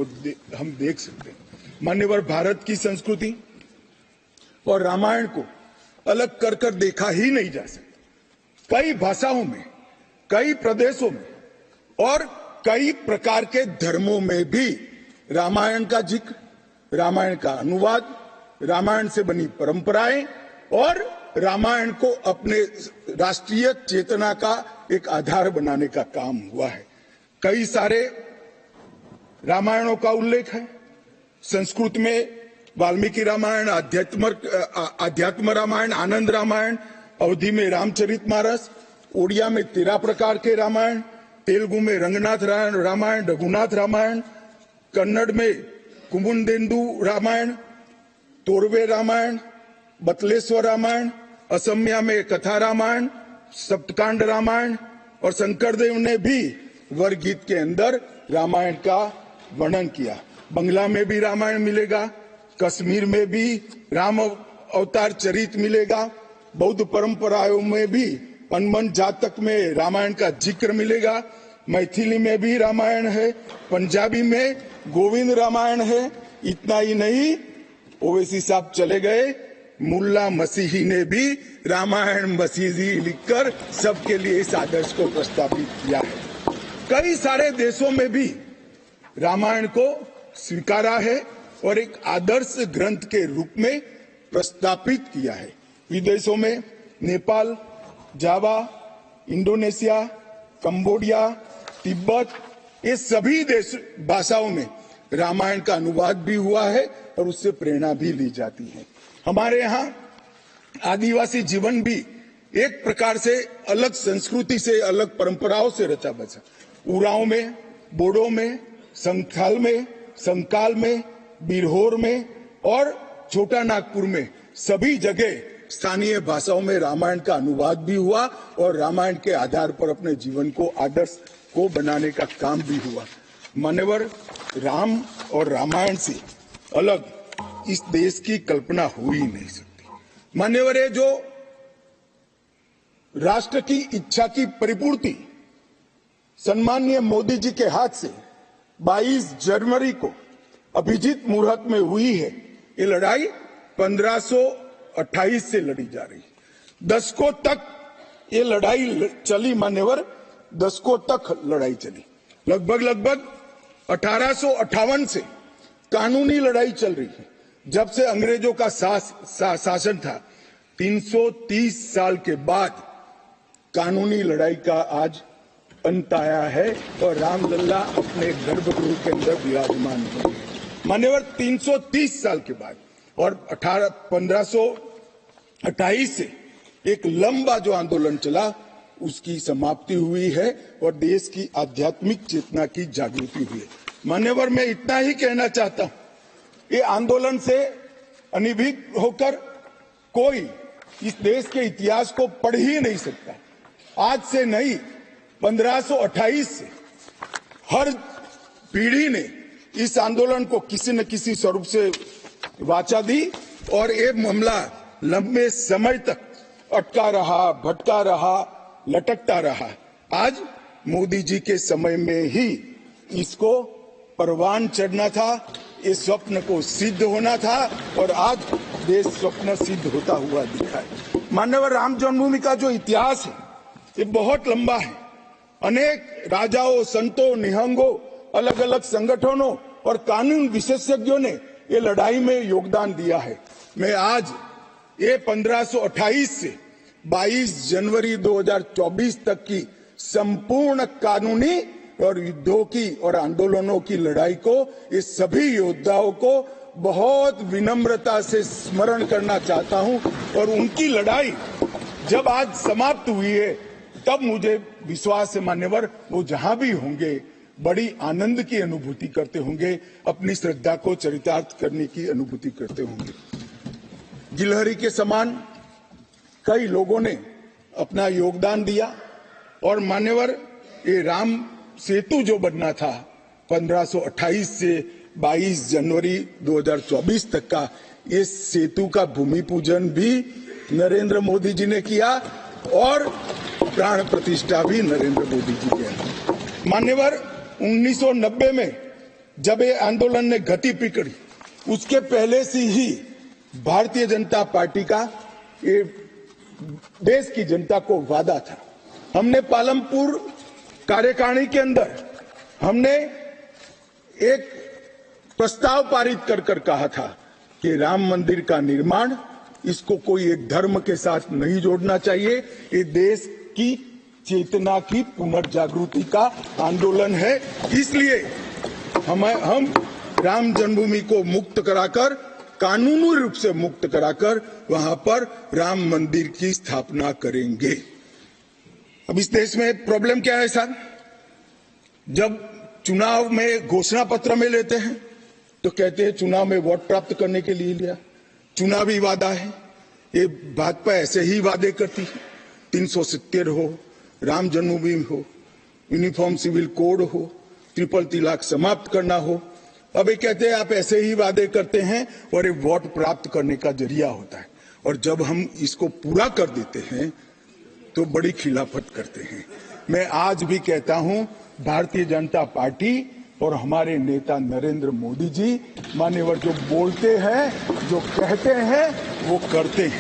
हम देख सकते हैं। मान्यवर, भारत की संस्कृति और रामायण को अलग कर कर देखा ही नहीं जा सकता। कई भाषाओं में, कई प्रदेशों में और कई प्रकार के धर्मों में भी रामायण का जिक्र, रामायण का अनुवाद, रामायण से बनी परंपराएं और रामायण को अपने राष्ट्रीय चेतना का एक आधार बनाने का काम हुआ है। कई सारे रामायणों का उल्लेख है। संस्कृत में वाल्मीकि रामायण, आध्यात्म रामायण, आनंद रामायण, अवधी में रामचरितमानस, ओडिया में 13 प्रकार के रामायण, तेलुगु में रंगनाथ रामायण, रघुनाथ रामायण, कन्नड़ में कुमुदेन्दु रामायण, तोरवे रामायण, बतलेश्वर रामायण, असमिया में कथा रामायण, सप्तकांड रामायण और शंकरदेव ने भी वरगीत के अंदर रामायण का वर्णन किया। बंगला में भी रामायण मिलेगा, कश्मीर में भी राम अवतार चरित मिलेगा, बौद्ध परंपराओं में भी हनुमान जातक में रामायण का जिक्र मिलेगा, मैथिली में भी रामायण है, पंजाबी में गोविंद रामायण है। इतना ही नहीं, ओवैसी साहब चले गए, मुल्ला मसीही ने भी रामायण मसीही लिखकर सबके लिए इस आदर्श को प्रस्तावित किया है। कई सारे देशों में भी रामायण को स्वीकारा है और एक आदर्श ग्रंथ के रूप में प्रस्तावित किया है। विदेशों में नेपाल, जावा, इंडोनेशिया, कंबोडिया, तिब्बत, ये सभी देश भाषाओं में रामायण का अनुवाद भी हुआ है और उससे प्रेरणा भी ली जाती है। हमारे यहाँ आदिवासी जीवन भी एक प्रकार से अलग संस्कृति से, अलग परंपराओं से रचा बचा। उरांव में, बोडो में, संथाल में, संकाल में, बिरहोर में और छोटा नागपुर में सभी जगह स्थानीय भाषाओं में रामायण का अनुवाद भी हुआ और रामायण के आधार पर अपने जीवन को, आदर्श को बनाने का काम भी हुआ। मान्यवर, राम और रामायण से अलग इस देश की कल्पना हो ही नहीं सकती। मान्यवर, ये जो राष्ट्र की इच्छा की परिपूर्ति सम्माननीय मोदी जी के हाथ से 22 जनवरी को अभिजीत मुहूर्त में हुई है, ये लड़ाई 1528 से लड़ी जा रही है। दशकों तक ये लड़ाई चली। मान्यवर, दशकों तक लड़ाई चली। लगभग 1858 से कानूनी लड़ाई चल रही है। जब से अंग्रेजों का शासन था, 330 साल के बाद कानूनी लड़ाई का आज अंत आया है और रामलला अपने गर्भगृह के अंदर विराजमान है। मान्यवर, 330 साल के बाद और 1528 से एक लंबा जो आंदोलन चला, उसकी समाप्ति हुई है और देश की आध्यात्मिक चेतना की जागृति हुई है। मान्यवर, मैं इतना ही कहना चाहता हूं, ये आंदोलन से अनिभिज्ञ होकर कोई इस देश के इतिहास को पढ़ ही नहीं सकता। आज से नहीं, 1528 से हर पीढ़ी ने इस आंदोलन को किसी न किसी स्वरूप से वाचा दी और ये मामला लंबे समय तक अटका रहा, भटका रहा, लटकता रहा। आज मोदी जी के समय में ही इसको परवान चढ़ना था, इस स्वप्न को सिद्ध होना था और आज देश स्वप्न सिद्ध होता हुआ दिखा है। मान्यवर, राम जन्मभूमि का जो इतिहास है ये बहुत लंबा है। अनेक राजाओं, संतों, निहंगों, अलग अलग संगठनों और कानून विशेषज्ञों ने ये लड़ाई में योगदान दिया है। मैं आज ये 1528 से 22 जनवरी 2024 तक की संपूर्ण कानूनी और युद्धों की और आंदोलनों की लड़ाई को, ये सभी योद्धाओं को बहुत विनम्रता से स्मरण करना चाहता हूं और उनकी लड़ाई जब आज समाप्त हुई है, तब मुझे विश्वास है मान्यवर, वो जहां भी होंगे बड़ी आनंद की अनुभूति करते होंगे, अपनी श्रद्धा को चरितार्थ करने की अनुभूति करते होंगे। गिलहरी के समान कई लोगों ने अपना योगदान दिया और मान्यवर, ये राम सेतु जो बनना था 1528 से 22 जनवरी 2024 तक का, ये सेतु का भूमि पूजन भी नरेंद्र मोदी जी ने किया और प्राण प्रतिष्ठा भी नरेंद्र मोदी जी के। मान्यवर, 1990 में जब ये आंदोलन ने गति पकड़ी उसके पहले से ही भारतीय जनता पार्टी का ये देश की जनता को वादा था। हमने पालमपुर कार्यकारिणी के अंदर हमने एक प्रस्ताव पारित कर कहा था कि राम मंदिर का निर्माण इसको कोई एक धर्म के साथ नहीं जोड़ना चाहिए। ये देश की चेतना की पुनर्जागृति का आंदोलन है। इसलिए हम राम जन्मभूमि को मुक्त कराकर, कानूनी रूप से मुक्त कराकर वहां पर राम मंदिर की स्थापना करेंगे। अब इस देश में प्रॉब्लम क्या है साहब? जब चुनाव में घोषणा पत्र में लेते हैं तो कहते हैं चुनाव में वोट प्राप्त करने के लिए लिया, चुनावी वादा है। ये भाजपा ऐसे ही वादे करती है। 370 हो, राम जन्मभूमि हो, यूनिफॉर्म सिविल कोड हो, ट्रिपल तलाक समाप्त करना हो। अब ये कहते हैं आप ऐसे ही वादे करते हैं और ये वोट प्राप्त करने का जरिया होता है, और जब हम इसको पूरा कर देते हैं तो बड़ी खिलाफत करते हैं। मैं आज भी कहता हूं, भारतीय जनता पार्टी और हमारे नेता नरेंद्र मोदी जी मान्यवर जो बोलते हैं, जो कहते हैं, वो करते हैं।